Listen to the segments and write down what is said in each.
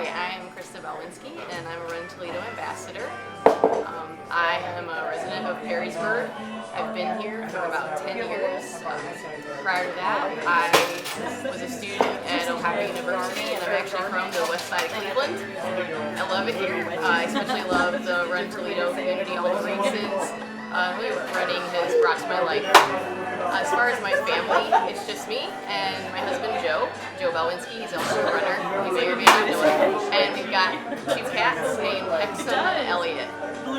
Hi, I am Krista Balwinski, and I'm a Run Toledo ambassador. I am a resident of Perrysburg. I've been here for about 10 years. Prior to that, I was a student at Ohio University, and I'm actually from the west side of Cleveland. I love it here. I especially love the Run Toledo community, all the races. Really what running has brought to my life. As far as my family, it's just me and my husband Joe Balwinski. He's also a runner. You may or may not know him. And we've got 2 cats named Exum and Elliot.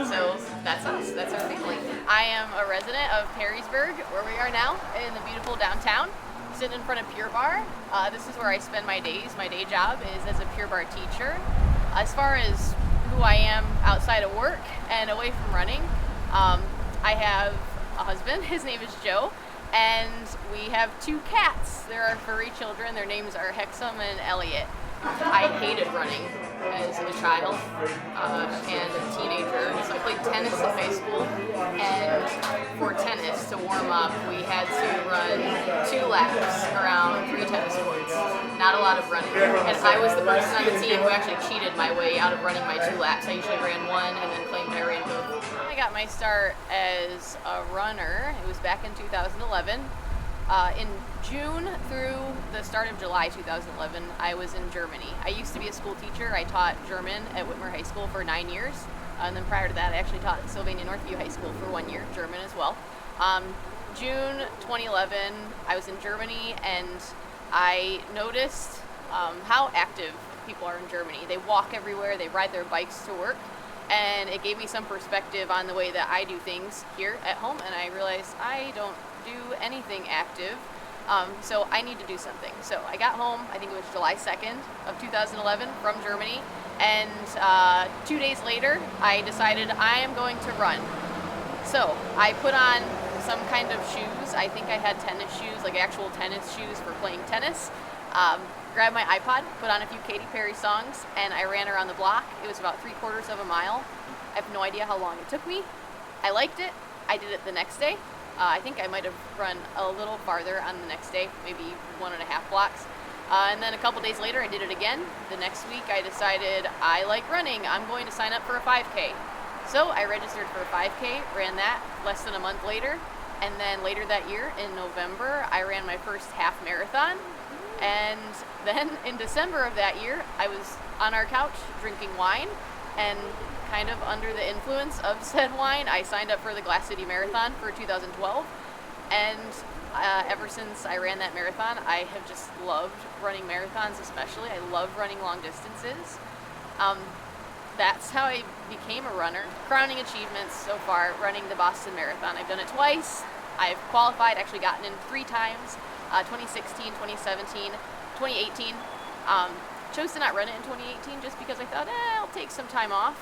So that's us. That's our family. I am a resident of Perrysburg, where we are now, in the beautiful downtown, sitting in front of Pure Barre. This is where I spend my days. My day job is as a Pure Barre teacher. As far as who I am outside of work and away from running, I have a husband. His name is Joe. And we have 2 cats. They're our furry children. Their names are Hexum and Elliot. I hated running as a child and a teenager. So I played tennis in high school, and for tennis, to warm up, we had to run 2 laps around 3 tennis courts. Not a lot of running. And I was the person on the team who actually cheated my way out of running my 2 laps. I usually ran 1 and then claimed I ran both. I got my start as a runner. It was back in 2011. In June through the start of July 2011, I was in Germany. I used to be a school teacher. I taught German at Whitmer High School for 9 years. And then prior to that, I actually taught at Sylvania Northview High School for 1 year, German as well. June 2011, I was in Germany, and I noticed how active people are in Germany. They walk everywhere, they ride their bikes to work, and it gave me some perspective on the way that I do things here at home, and I realized I don't do anything active, so I need to do something. So I got home, I think it was July 2nd of 2011 from Germany, and 2 days later I decided I am going to run. So I put on some kind of shoes. I think I had tennis shoes, like actual tennis shoes for playing tennis. Grabbed my iPod, put on a few Katy Perry songs, and I ran around the block. It was about 3/4 of a mile. I have no idea how long it took me. I liked it. I did it the next day. I think I might have run a little farther on the next day, maybe 1.5 blocks. And then a couple days later, I did it again. The next week, I decided I like running. I'm going to sign up for a 5K. So I registered for a 5K, ran that less than a month later. And then later that year, in November, I ran my first half marathon. And then in December of that year, I was on our couch drinking wine, and kind of under the influence of said wine, I signed up for the Glass City Marathon for 2012. And ever since I ran that marathon, I have just loved running marathons especially. I love running long distances. That's how I became a runner. Crowning achievements so far, running the Boston Marathon. I've done it twice. I've qualified, actually gotten in 3 times. 2016, 2017, 2018. Chose to not run it in 2018 just because I thought, I'll take some time off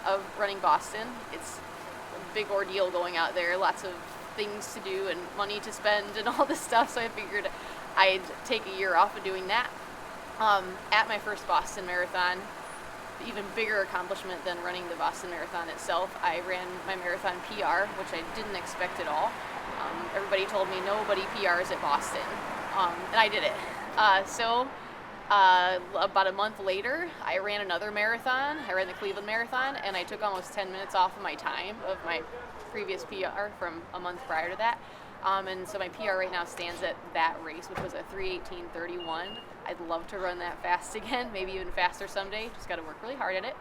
of running Boston. It's a big ordeal going out there, lots of things to do and money to spend and all this stuff, so I figured I'd take a year off of doing that. At my first Boston Marathon, even bigger accomplishment than running the Boston Marathon itself, I ran my marathon PR, which I didn't expect at all. Everybody told me nobody PRs at Boston, and I did it. So about a month later, I ran another marathon. I ran the Cleveland Marathon, and I took almost 10 minutes off of my time of my previous PR from a month prior to that. And so my PR right now stands at that race, which was a 3:18:31. I'd love to run that fast again, maybe even faster someday. Just got to work really hard at it.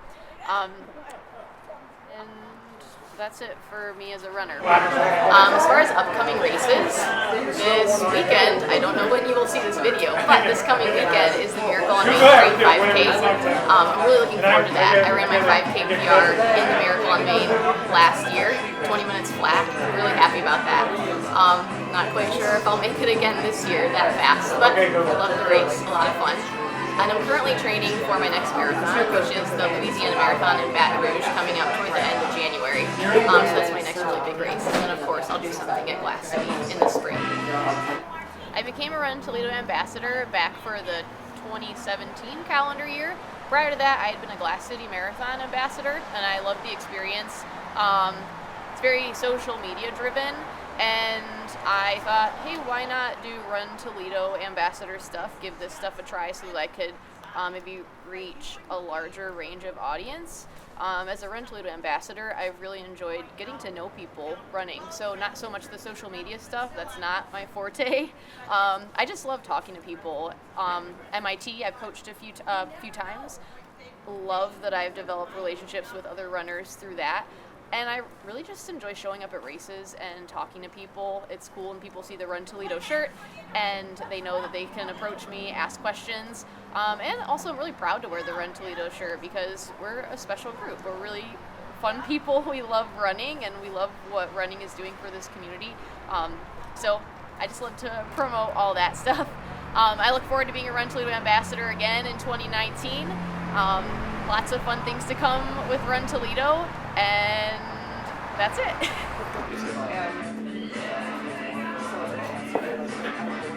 And that's it for me as a runner. As far as upcoming races, this weekend, I don't know when you will see this video, but this coming weekend is the Miracle on Main Street 5K. I'm really looking forward to that. I ran my 5K PR in the Miracle on Main last year, 20 minutes flat. I'm really happy about that. Not quite sure if I'll make it again this year that fast, but I love the race, a lot of fun. And I'm currently training for my next marathon, which is the Louisiana Marathon in Baton Rouge, coming up toward the end of January. So that's my next really big race. And then, of course, I'll do something at Glass City in the spring. I became a Run Toledo ambassador back for the 2017 calendar year. Prior to that, I had been a Glass City Marathon ambassador, and I loved the experience. It's very social media driven, and I thought, hey, why not do Run Toledo ambassador stuff, give this stuff a try so that I could maybe reach a larger range of audience. As a Run Toledo ambassador, I've really enjoyed getting to know people running. So not so much the social media stuff, that's not my forte. I just love talking to people. MIT, I've coached a few times. Love that I've developed relationships with other runners through that. And I really just enjoy showing up at races and talking to people. It's cool when people see the Run Toledo shirt and they know that they can approach me, ask questions. And also I'm really proud to wear the Run Toledo shirt because we're a special group. We're really fun people. We love running and we love what running is doing for this community. So I just love to promote all that stuff. I look forward to being a Run Toledo ambassador again in 2019. Lots of fun things to come with Run Toledo, and that's it.